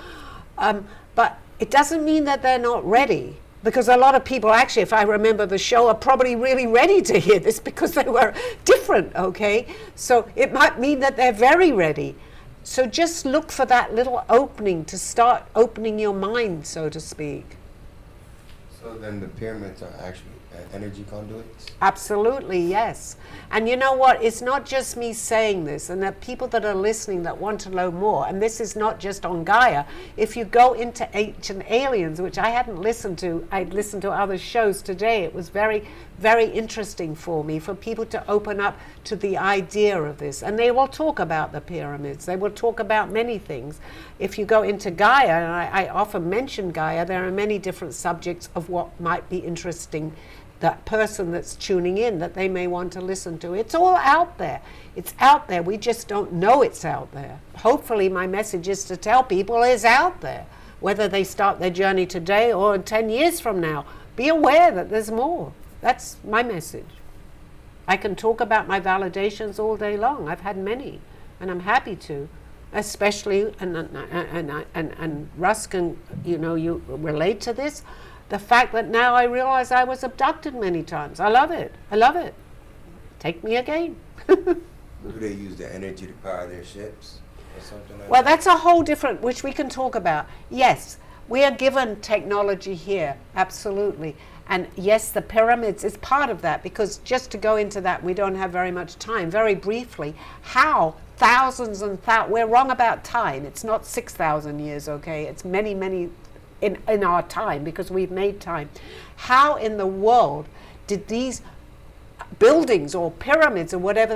But it doesn't mean that they're not ready. because a lot of people, actually, if I remember the show, are probably really ready to hear this because they were different, okay? So it might mean that they're very ready. So just look for that little opening to start opening your mind, so to speak. So then the pyramids are actually energy conduits? Absolutely, yes. And you know what? It's not just me saying this, and there are people that are listening that want to know more. And this is not just on Gaia. If you go into Ancient Aliens, which I hadn't listened to, I'd listened to other shows today. It was very, very interesting for me, for people to open up to the idea of this. And they will talk about the pyramids. They will talk about many things. If you go into Gaia, and I often mention Gaia, there are many different subjects of what might be interesting that person that's tuning in, that they may want to listen to. It's all out there. It's out there. We just don't know it's out there. Hopefully my message is to tell people it's out there, whether they start their journey today or 10 years from now. Be aware that there's more. That's my message. I can talk about my validations all day long. I've had many, and I'm happy to. Especially, and Russ can, you relate to this, the fact that now I realize I was abducted many times. I love it. I love it. Take me again. Do they use the energy to power their ships or something like Well, that? that's a whole different, which we can talk about. Yes, we are given technology here, absolutely. And yes, the pyramids is part of that, because just to go into that, we don't have very much time. Very briefly, how thousands and thousands, we're wrong about time. It's not 6,000 years, okay? It's many, many in our time, because we've made time. How in the world did these buildings or pyramids or whatever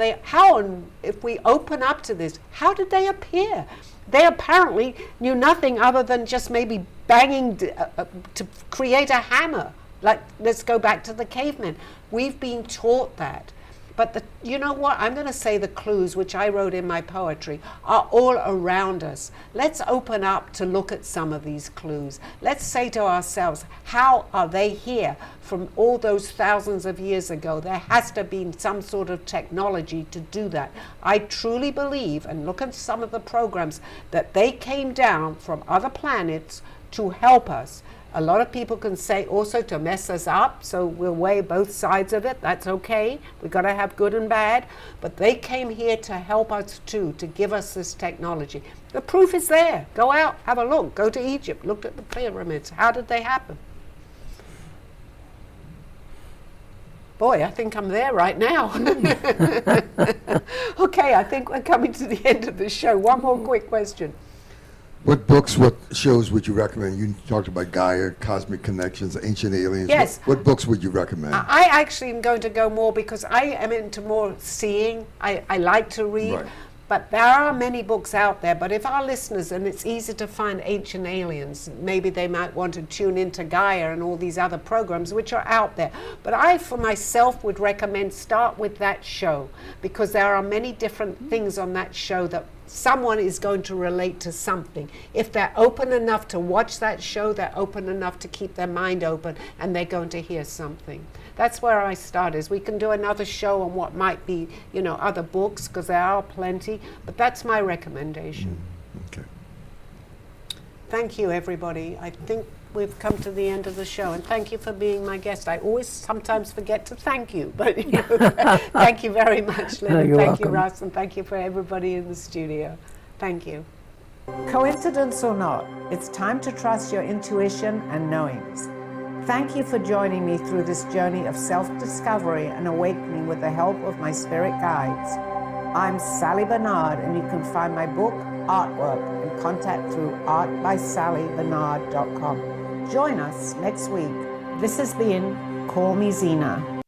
if we open up to this, how did they appear? They apparently knew nothing other than just maybe banging to create a hammer. Like, let's go back to the cavemen. We've been taught that. But you know what? I'm going to say the clues, which I wrote in my poetry, are all around us. Let's open up to look at some of these clues. Let's say to ourselves, how are they here from all those thousands of years ago? There has to be some sort of technology to do that. I truly believe, and look at some of the programs, that they came down from other planets to help us. A lot of people can say also to mess us up, so we'll weigh both sides of it. That's okay. We've got to have good and bad. But they came here to help us too, to give us this technology. The proof is there. Go out, have a look. Go to Egypt, look at the pyramids. How did they happen? Boy, I think I'm there right now. Okay, I think we're coming to the end of the show. One more quick question. What books, what shows would you recommend? You talked about Gaia, Cosmic Connections, Ancient Aliens. Yes. What books would you recommend? I actually am going to go more because I am into more seeing. I like to read. Right. But there are many books out there. But if our listeners, and it's easy to find Ancient Aliens, maybe they might want to tune into Gaia and all these other programs which are out there. But I, for myself, would recommend start with that show, because there are many different things on that show that someone is going to relate to something. If they're open enough to watch that show, they're open enough to keep their mind open, and they're going to hear something. That's where I start. Is we can do another show on what might be, other books, because there are plenty, but that's my recommendation. Okay. Thank you, everybody. I think we've come to the end of the show, and thank you for being my guest. I always sometimes forget to thank you, but thank you very much, Lynn. You're Thank you, welcome. Russ, and thank you for everybody in the studio. Thank you. Coincidence or not, it's time to trust your intuition and knowings. Thank you for joining me through this journey of self-discovery and awakening with the help of my spirit guides. I'm Sally Barnard, and you can find my book, artwork, and contact through artbysallybarnard.com. Join us next week. This has been Call Me Zena.